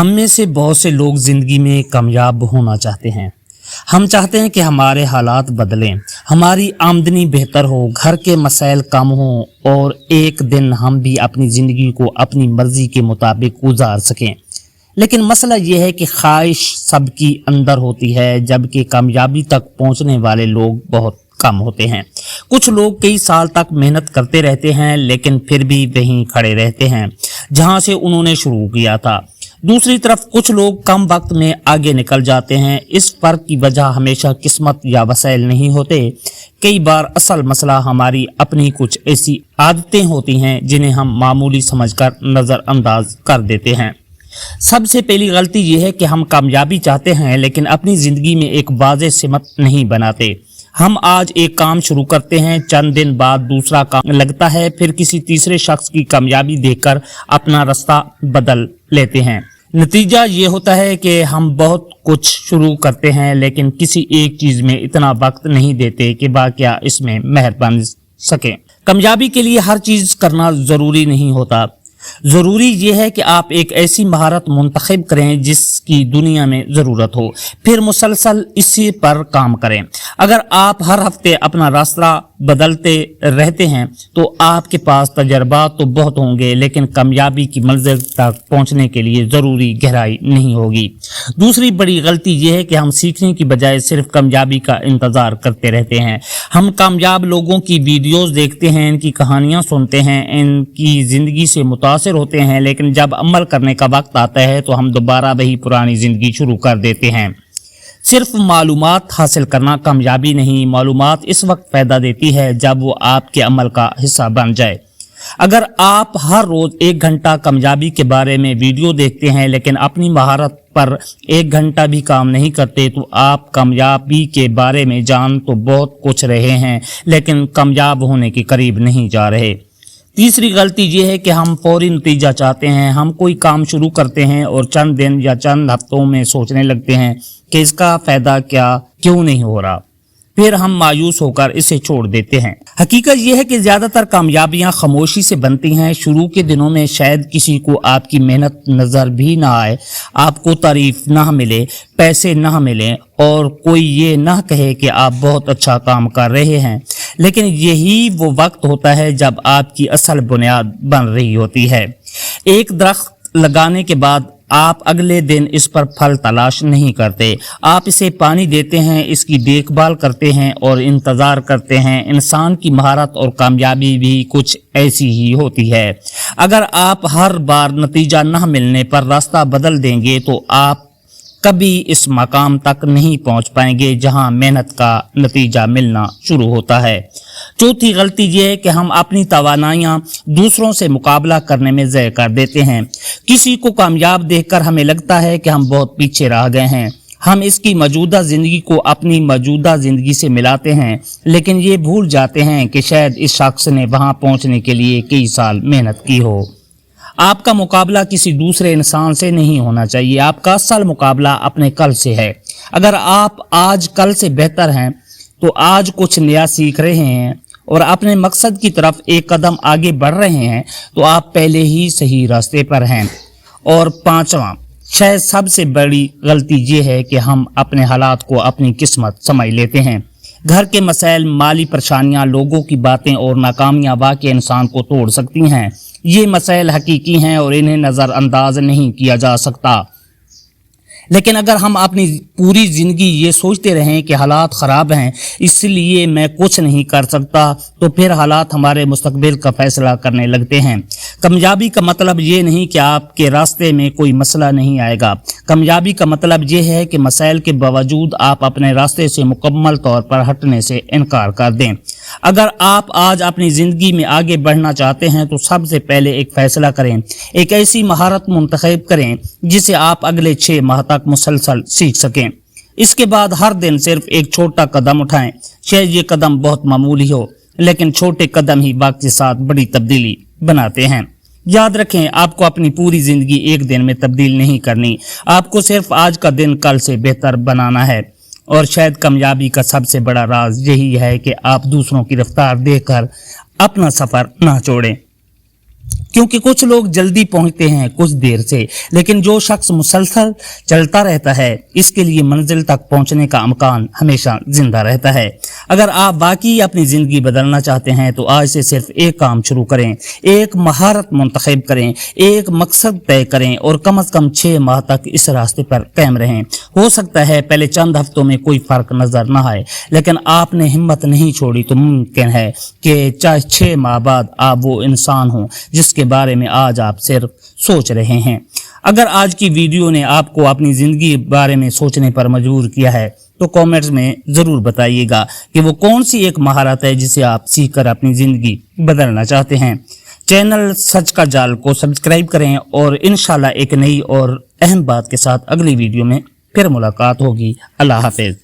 हम में से बहुत से लोग ज़िंदगी में कामयाब होना चाहते हैं। हम चाहते हैं कि हमारे हालात बदलें, हमारी आमदनी बेहतर हो, घर के मसाइल कम हो और एक दिन हम भी अपनी ज़िंदगी को अपनी मर्ज़ी के मुताबिक गुजार सकें। लेकिन मसला ये है कि ख्वाहिश सबकी अंदर होती है, जबकि कामयाबी तक पहुंचने वाले लोग बहुत कम होते हैं। कुछ लोग कई साल तक मेहनत करते रहते हैं लेकिन फिर भी वहीं खड़े रहते हैं जहां से उन्होंने शुरू किया था। दूसरी तरफ कुछ लोग कम वक्त में आगे निकल जाते हैं। इस फर्क की वजह हमेशा किस्मत या वसाइल नहीं होते। कई बार असल मसला हमारी अपनी कुछ ऐसी आदतें होती हैं जिन्हें हम मामूली समझकर नज़रअंदाज कर देते हैं। सबसे पहली गलती यह है कि हम कामयाबी चाहते हैं लेकिन अपनी ज़िंदगी में एक वाज़ेह सिमत नहीं बनाते। हम आज एक काम शुरू करते हैं, चंद दिन बाद दूसरा काम लगता है, फिर किसी तीसरे शख्स की कामयाबी देखकर अपना रास्ता बदल लेते हैं। नतीजा ये होता है कि हम बहुत कुछ शुरू करते हैं लेकिन किसी एक चीज़ में इतना वक्त नहीं देते कि बाकिया इसमें महर बन सके। कामयाबी के लिए हर चीज़ करना ज़रूरी नहीं होता। ज़रूरी यह है कि आप एक ऐसी महारत मुंतखब करें जिसकी दुनिया में ज़रूरत हो, फिर मुसलसल इसी पर काम करें। अगर आप हर हफ्ते अपना रास्ता बदलते रहते हैं तो आपके पास तजर्बात तो बहुत होंगे लेकिन कामयाबी की मंजिल तक पहुंचने के लिए ज़रूरी गहराई नहीं होगी। दूसरी बड़ी गलती यह है कि हम सीखने की बजाय सिर्फ कामयाबी का इंतज़ार करते रहते हैं। हम कामयाब लोगों की वीडियोज़ देखते हैं, इनकी कहानियाँ सुनते हैं, इनकी ज़िंदगी से मुतासिर होते हैं, लेकिन जब अमल करने का वक्त आता है तो हम दोबारा वही पुरानी ज़िंदगी शुरू कर देते हैं। सिर्फ मालूमात हासिल करना कामयाबी नहीं, मालूमात इस वक्त फ़ायदा देती है जब वो आपके अमल का हिस्सा बन जाए। अगर आप हर रोज़ 1 घंटा कामयाबी के बारे में वीडियो देखते हैं लेकिन अपनी महारत पर 1 घंटा भी काम नहीं करते तो आप कामयाबी के बारे में जान तो बहुत कुछ रहे हैं लेकिन कामयाब होने के करीब नहीं जा रहे। तीसरी गलती ये है कि हम फौरी नतीजा चाहते हैं। हम कोई काम शुरू करते हैं और चंद दिन या चंद हफ्तों में सोचने लगते हैं कि इसका फ़ायदा क्यों नहीं हो रहा, फिर हम मायूस होकर इसे छोड़ देते हैं। हकीकत यह है कि ज़्यादातर कामयाबियां खामोशी से बनती हैं। शुरू के दिनों में शायद किसी को आपकी मेहनत नज़र भी ना आए, आपको तारीफ ना मिले, पैसे ना मिले और कोई ये ना कहे कि आप बहुत अच्छा काम कर रहे हैं, लेकिन यही वो वक्त होता है जब आपकी असल बुनियाद बन रही होती है। एक दरख्त लगाने के बाद आप अगले दिन इस पर फल तलाश नहीं करते, आप इसे पानी देते हैं, इसकी देखभाल करते हैं और इंतज़ार करते हैं। इंसान की महारत और कामयाबी भी कुछ ऐसी ही होती है। अगर आप हर बार नतीजा न मिलने पर रास्ता बदल देंगे तो आप कभी इस मकाम तक नहीं पहुंच पाएंगे जहां मेहनत का नतीजा मिलना शुरू होता है। चौथी गलती यह है कि हम अपनी तवानाइयां दूसरों से मुकाबला करने में ज़ाया कर देते हैं। किसी को कामयाब देखकर हमें लगता है कि हम बहुत पीछे रह गए हैं। हम इसकी मौजूदा ज़िंदगी को अपनी मौजूदा ज़िंदगी से मिलाते हैं लेकिन ये भूल जाते हैं कि शायद इस शख्स ने वहां पहुंचने के लिए कई साल मेहनत की हो। आपका मुकाबला किसी दूसरे इंसान से नहीं होना चाहिए, आपका असल मुकाबला अपने कल से है। अगर आप आज कल से बेहतर हैं तो आज कुछ नया सीख रहे हैं और अपने मकसद की तरफ एक कदम आगे बढ़ रहे हैं तो आप पहले ही सही रास्ते पर हैं। और पांचवा, शायद सबसे बड़ी गलती ये है कि हम अपने हालात को अपनी किस्मत समझ लेते हैं। घर के मसाइल, माली परेशानियां, लोगों की बातें और नाकामियां वाकई इंसान को तोड़ सकती हैं। ये मसाइल हकीकी हैं और इन्हें नज़रअंदाज नहीं किया जा सकता। लेकिन अगर हम अपनी पूरी ज़िंदगी ये सोचते रहें कि हालात ख़राब हैं इसलिए मैं कुछ नहीं कर सकता तो फिर हालात हमारे मुस्तकबिल का फ़ैसला करने लगते हैं। कामयाबी का मतलब ये नहीं कि आपके रास्ते में कोई मसला नहीं आएगा। कामयाबी का मतलब ये है कि मसाइल के बावजूद आप अपने रास्ते से मुकम्मल तौर पर हटने से इनकार कर दें। अगर आप आज अपनी ज़िंदगी में आगे बढ़ना चाहते हैं तो सबसे पहले एक फ़ैसला करें, एक ऐसी महारत मुंतखब करें जिसे आप अगले 6 माह तक मुसलसल सीख सकें। इसके बाद हर दिन सिर्फ एक छोटा कदम उठाएं। शायद ये कदम बहुत मामूली हो लेकिन छोटे कदम ही वक्त के साथ बड़ी तब्दीली बनाते हैं। याद रखें, आपको अपनी पूरी ज़िंदगी एक दिन में तब्दील नहीं करनी, आपको सिर्फ आज का दिन कल से बेहतर बनाना है। और शायद कामयाबी का सबसे बड़ा राज यही है कि आप दूसरों की रफ्तार देखकर अपना सफ़र ना छोड़ें। क्योंकि कुछ लोग जल्दी पहुंचते हैं कुछ देर से, लेकिन जो शख्स मुसलसल चलता रहता है इसके लिए मंजिल तक पहुंचने का अमकान हमेशा जिंदा रहता है। अगर आप बाकी अपनी जिंदगी बदलना चाहते हैं तो आज से सिर्फ एक काम शुरू करें, एक महारत मुंतखब करें, एक मकसद तय करें और कम से कम 6 माह तक इस रास्ते पर कायम रहें। हो सकता है पहले चंद हफ्तों में कोई फर्क नजर न आए, लेकिन आपने हिम्मत नहीं छोड़ी तो मुमकिन है कि चाहे 6 माह बाद आप वो इंसान हो जिसके बारे में आज आप सिर्फ सोच रहे हैं। अगर आज की वीडियो ने आपको अपनी जिंदगी बारे में सोचने पर मजबूर किया है तो कमेंट्स में जरूर बताइएगा कि वो कौन सी एक महारत है जिसे आप सीखकर अपनी जिंदगी बदलना चाहते हैं। चैनल सच का जाल को सब्सक्राइब करें और इंशाल्लाह एक नई और अहम बात के साथ अगली वीडियो में फिर मुलाकात होगी। अल्लाह हाफिज।